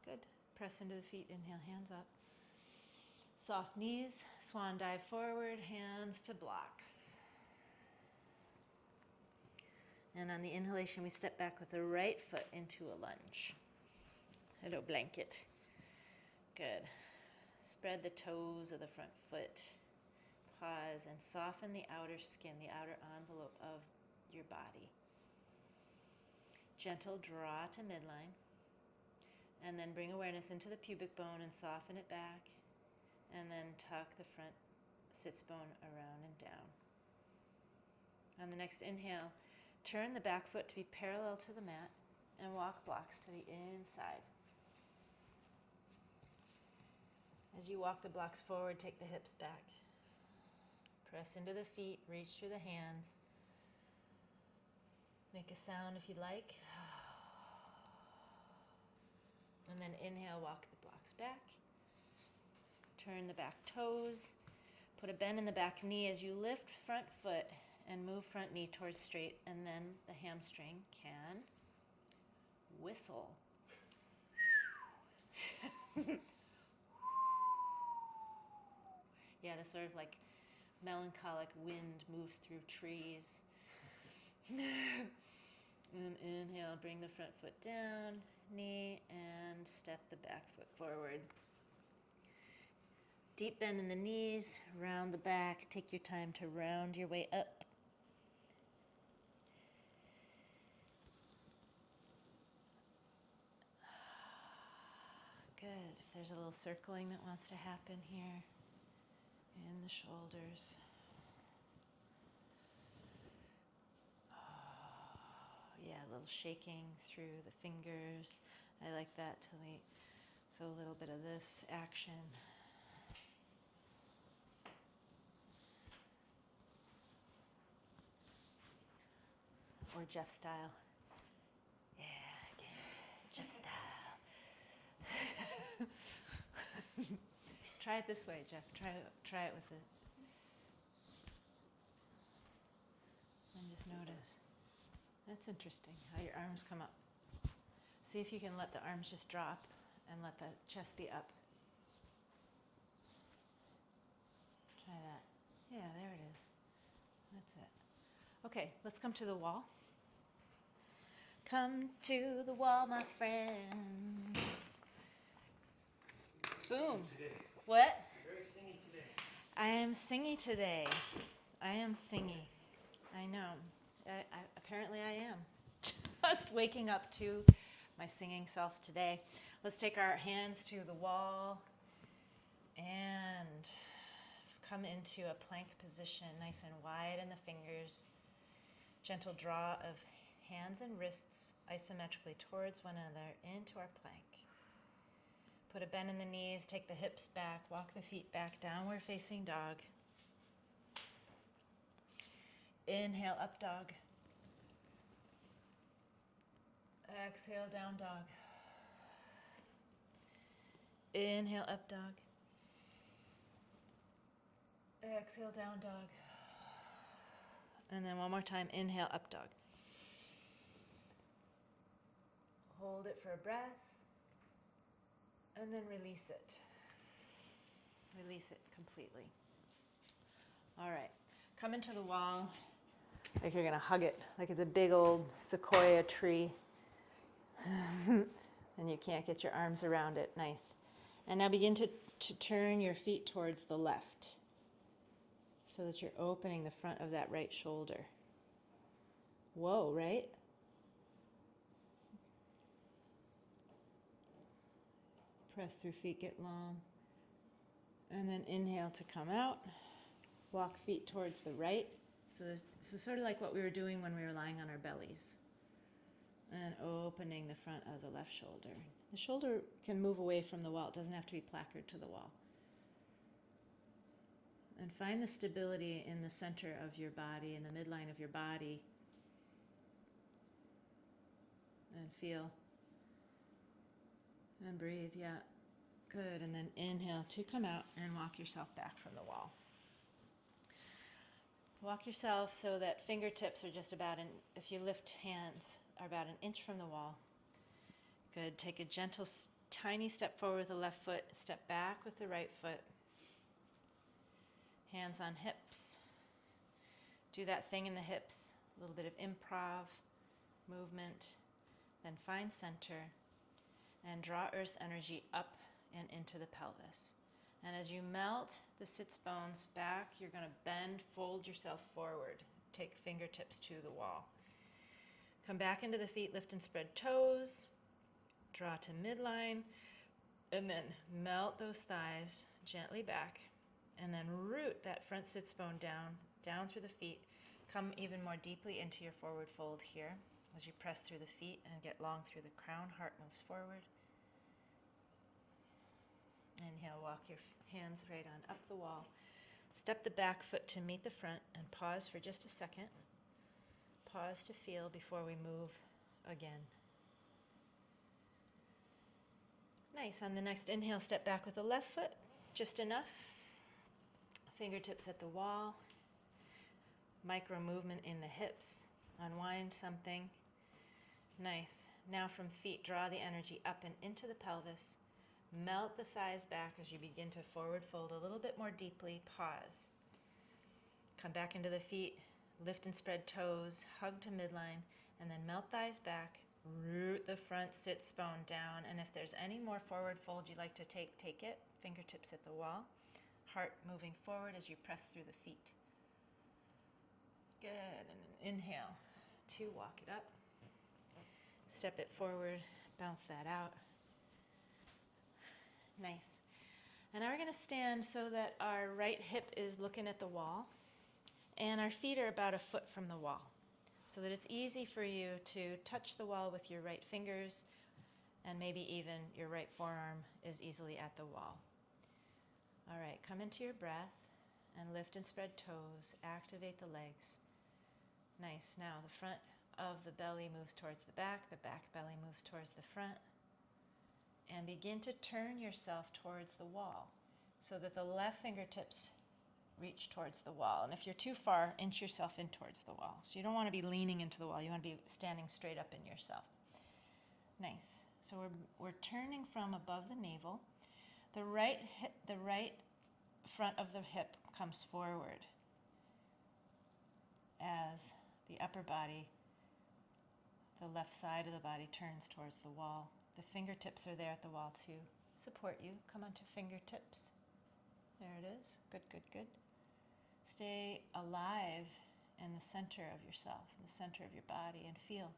Good. Press into the feet, inhale, hands up. Soft knees, swan dive forward, hands to blocks. And on the inhalation, we step back with the right foot into a lunge. Hello, blanket. Good. Spread the toes of the front foot. Pause and soften the outer skin, the outer envelope of your body. Gentle draw to midline. And then bring awareness into the pubic bone and soften it back. And then tuck the front sits bone around and down. On the next inhale, turn the back foot to be parallel to the mat and walk blocks to the inside. As you walk the blocks forward, take the hips back. Press into the feet, reach through the hands. Make a sound if you'd like. And then inhale, walk the blocks back. Turn the back toes. Put a bend in the back knee as you lift front foot and move front knee towards straight, and then the hamstring can whistle. Yeah, the sort of like melancholic wind moves through trees. And inhale, bring the front foot down, knee, and step the back foot forward. Deep bend in the knees, round the back. Take your time to round your way up. Good. If there's a little circling that wants to happen here in the shoulders. Yeah, a little shaking through the fingers. I like that to lead. So a little bit of this action. Or Jeff style. Yeah, Jeff style. Try it this way, Jeff. Try it with it. And just notice. That's interesting, how your arms come up. See if you can let the arms just drop and let the chest be up. Try that. Yeah, there it is. That's it. Okay, let's come to the wall. Come to the wall, my friends. Boom. What? You're very singy today. I am singy today. I am singy. I know. Apparently I am. Just waking up to my singing self today. Let's take our hands to the wall and come into a plank position, nice and wide in the fingers. Gentle draw of hands and wrists isometrically towards one another into our plank. Put a bend in the knees, take the hips back, walk the feet back, downward facing dog. Inhale, up dog. Exhale, down dog. Inhale, up dog. Exhale, down dog. And then one more time, inhale, up dog. Hold it for a breath. And then release it. Release it completely. All right. Come into the wall like you're going to hug it, like it's a big old sequoia tree. And you can't get your arms around it. Nice. And now begin to turn your feet towards the left so that you're opening the front of that right shoulder. Whoa, right? Press through feet, get long. And then inhale to come out. Walk feet towards the right. So this is sort of like what we were doing when we were lying on our bellies. And opening the front of the left shoulder. The shoulder can move away from the wall. It doesn't have to be placard to the wall. And find the stability in the center of your body, in the midline of your body. And feel And breathe, yeah. Good. And then inhale to come out and walk yourself back from the wall. Walk yourself so that fingertips are just about if you lift hands, are about an inch from the wall. Good. Take a gentle, tiny step forward with the left foot, step back with the right foot. Hands on hips. Do that thing in the hips, a little bit of improv, movement. Then find center and draw Earth's energy up and into the pelvis. And as you melt the sits bones back, you're going to bend, fold yourself forward. Take fingertips to the wall. Come back into the feet, lift and spread toes. Draw to midline. And then melt those thighs gently back. And then root that front sits bone down through the feet. Come even more deeply into your forward fold here as you press through the feet and get long through the crown. Heart moves forward. Inhale, walk your hands right on up the wall. Step the back foot to meet the front and pause for just a second. Pause to feel before we move again. Nice. On the next inhale, step back with the left foot, just enough. Fingertips at the wall. Micro movement in the hips. Unwind something. Nice. Now from feet, draw the energy up and into the pelvis. Melt the thighs back as you begin to forward fold a little bit more deeply. Pause. Come back into the feet. Lift and spread toes. Hug to midline. And then melt thighs back. Root the front sits bone down. And if there's any more forward fold you'd like to take it. Fingertips at the wall. Heart moving forward as you press through the feet. Good. And an inhale to walk it up. Step it forward. Bounce that out. Nice. And now we're going to stand so that our right hip is looking at the wall and our feet are about a foot from the wall so that it's easy for you to touch the wall with your right fingers and maybe even your right forearm is easily at the wall. All right, come into your breath and lift and spread toes. Activate the legs. Nice. Now the front of the belly moves towards the back belly moves towards the front. And begin to turn yourself towards the wall so that the left fingertips reach towards the wall. And if you're too far, inch yourself in towards the wall. So you don't want to be leaning into the wall. You want to be standing straight up in yourself. Nice. So we're turning from above the navel. The right front of the hip comes forward as the upper body, the left side of the body turns towards the wall. The fingertips are there at the wall to support you. Come onto fingertips. There it is. Good, good, good. Stay alive in the center of yourself, in the center of your body, and feel.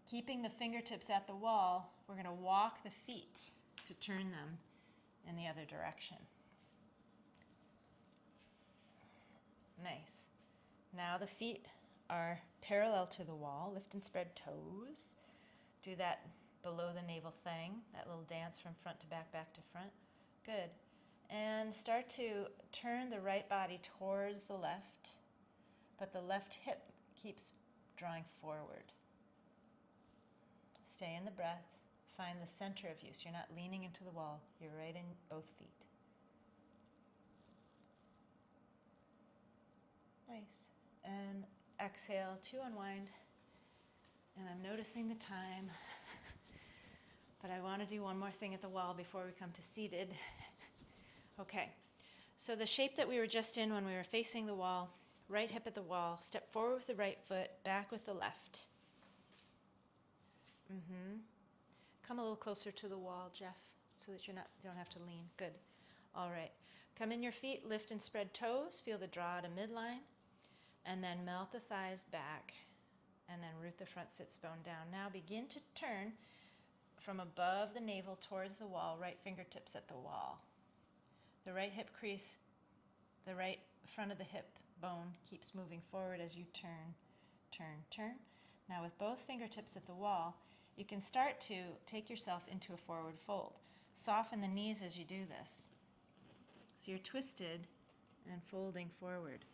Keeping the fingertips at the wall, we're going to walk the feet to turn them in the other direction. Nice. Now the feet are parallel to the wall. Lift and spread toes. Do that below the navel thing, that little dance from front to back, back to front. Good. And start to turn the right body towards the left, but the left hip keeps drawing forward. Stay in the breath. Find the center of you so you're not leaning into the wall. You're right in both feet. Nice. And exhale to unwind. And I'm noticing the time, but I want to do one more thing at the wall before we come to seated. Okay, so the shape that we were just in when we were facing the wall, right hip at the wall, step forward with the right foot, back with the left. Come a little closer to the wall, Jeff, so that you don't have to lean. Good. All right. Come in your feet, lift and spread toes, feel the draw to midline, and then melt the thighs back. And then root the front sits bone down. Now begin to turn from above the navel towards the wall, right fingertips at the wall. The right hip crease, the right front of the hip bone keeps moving forward as you turn, turn, turn. Now with both fingertips at the wall, you can start to take yourself into a forward fold. Soften the knees as you do this. So you're twisted and folding forward.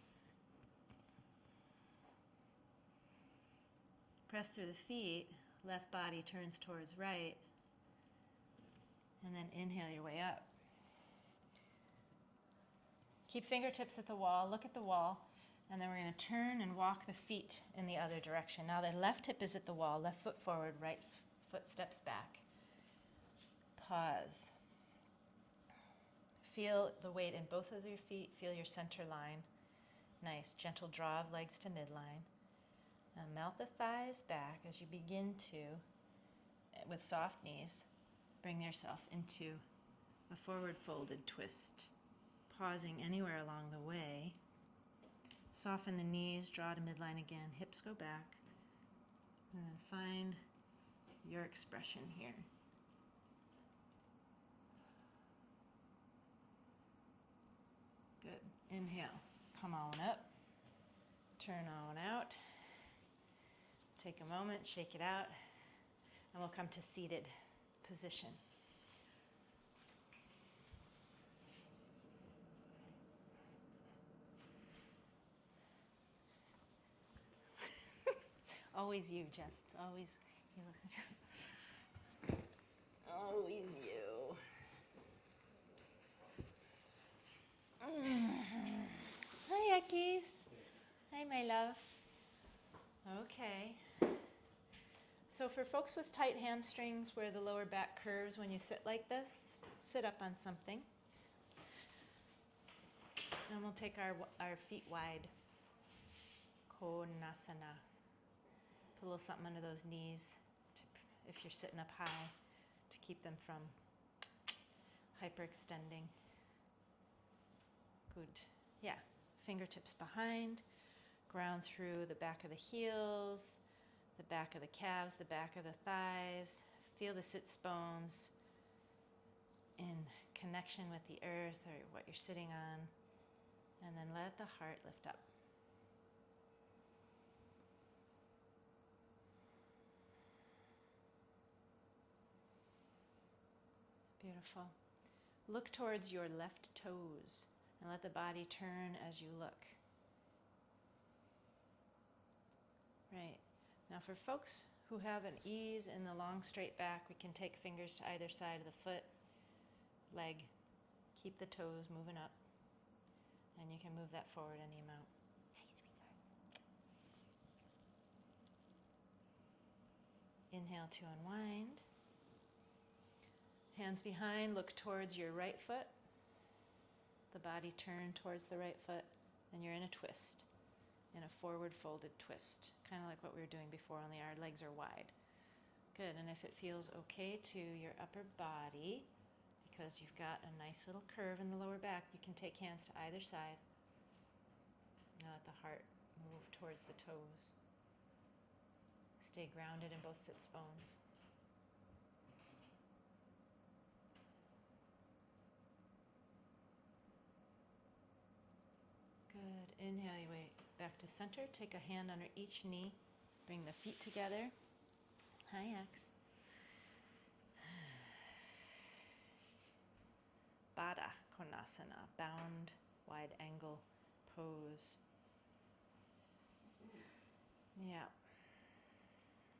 Press through the feet, left body turns towards right. And then inhale your way up. Keep fingertips at the wall, look at the wall, and then we're going to turn and walk the feet in the other direction. Now the left hip is at the wall, left foot forward, right foot steps back. Pause. Feel the weight in both of your feet, feel your center line. Nice, gentle draw of legs to midline. Now melt the thighs back as you begin to, with soft knees, bring yourself into a forward folded twist. Pausing anywhere along the way. Soften the knees, draw to midline again, hips go back. And then find your expression here. Good. Inhale. Come on up. Turn on out. Take a moment, shake it out, and we'll come to seated position. Always you, Jeff. It's always you. Always you. Hi, Ekis. Hi, my love. Okay. So for folks with tight hamstrings where the lower back curves when you sit like this, sit up on something. And we'll take our feet wide. Konasana. Put a little something under those knees if you're sitting up high to keep them from hyperextending. Good. Yeah. Fingertips behind. Ground through the back of the heels, the back of the calves, the back of the thighs. Feel the sits bones in connection with the earth or what you're sitting on. And then let the heart lift up. Beautiful. Look towards your left toes and let the body turn as you look. Right. Now for folks who have an ease in the long straight back, we can take fingers to either side of the foot, leg. Keep the toes moving up. And you can move that forward any amount. Hey, sweetheart. Inhale to unwind. Hands behind, look towards your right foot. The body turn towards the right foot, and you're in a twist, in a forward folded twist, kind of like what we were doing before, only our legs are wide. Good, and if it feels okay to your upper body, because you've got a nice little curve in the lower back, you can take hands to either side. Now let the heart move towards the toes. Stay grounded in both sits bones. Good. Inhale your way back to center. Take a hand under each knee. Bring the feet together. Hi, X. Baddha Konasana, bound, wide angle pose. Yeah.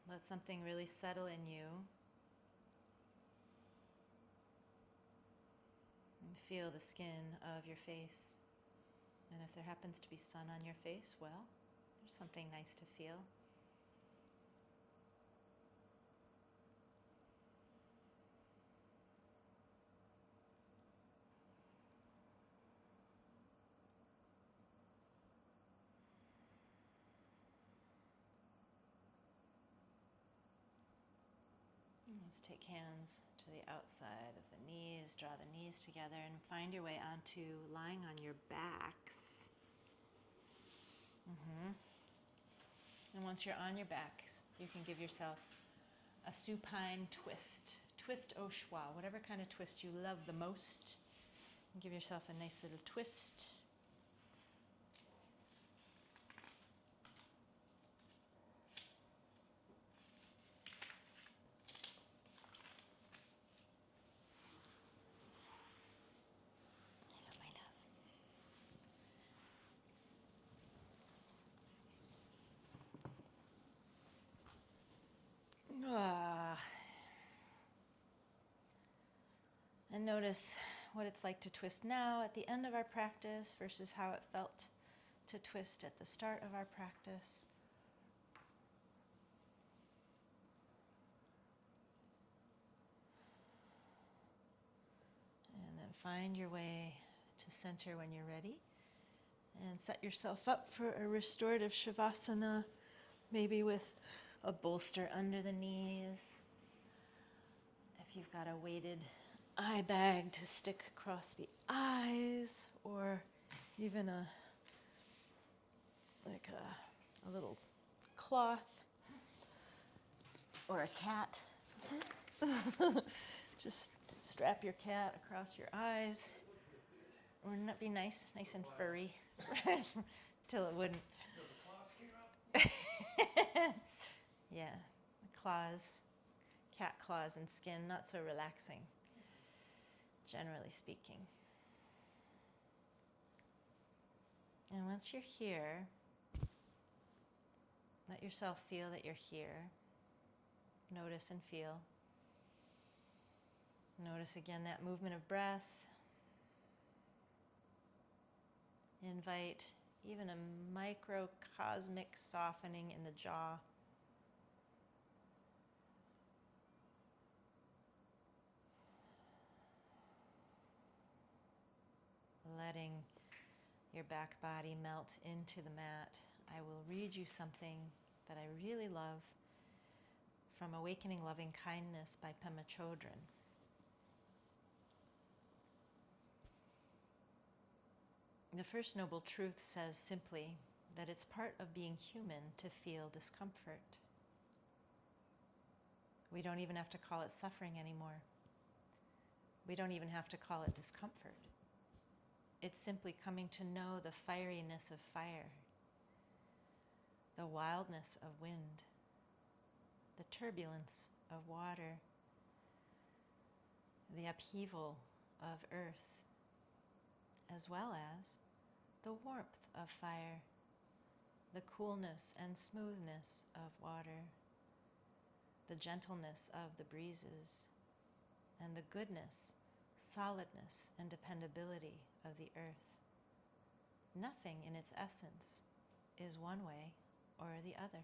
Let something really settle in you. And feel the skin of your face. And if there happens to be sun on your face, well, there's something nice to feel. Let's take hands to the outside of the knees, draw the knees together, and find your way onto lying on your backs. And once you're on your backs, you can give yourself a supine twist. Twist au choix, whatever kind of twist you love the most. Give yourself a nice little twist. notice what it's like to twist now at the end of our practice versus how it felt to twist at the start of our practice. And then find your way to center when you're ready. And set yourself up for a restorative Shavasana, maybe with a bolster under the knees. If you've got a weighted eye bag to stick across the eyes, or even a little cloth, or a cat. Just strap your cat across your eyes. Wouldn't that be nice and furry? Till it wouldn't. Yeah, claws, cat claws and skin, not so relaxing, generally speaking. And once you're here, let yourself feel that you're here. Notice and feel. Notice again that movement of breath. Invite even a microcosmic softening in the jaw. Letting your back body melt into the mat. I will read you something that I really love from Awakening Loving Kindness by Pema Chodron. The First Noble Truth says simply that it's part of being human to feel discomfort. We don't even have to call it suffering anymore. We don't even have to call it discomfort. It's simply coming to know the fieriness of fire, the wildness of wind, the turbulence of water, the upheaval of earth, as well as the warmth of fire, the coolness and smoothness of water, the gentleness of the breezes, and the goodness, solidness, and dependability of the earth. Nothing in its essence is one way or the other.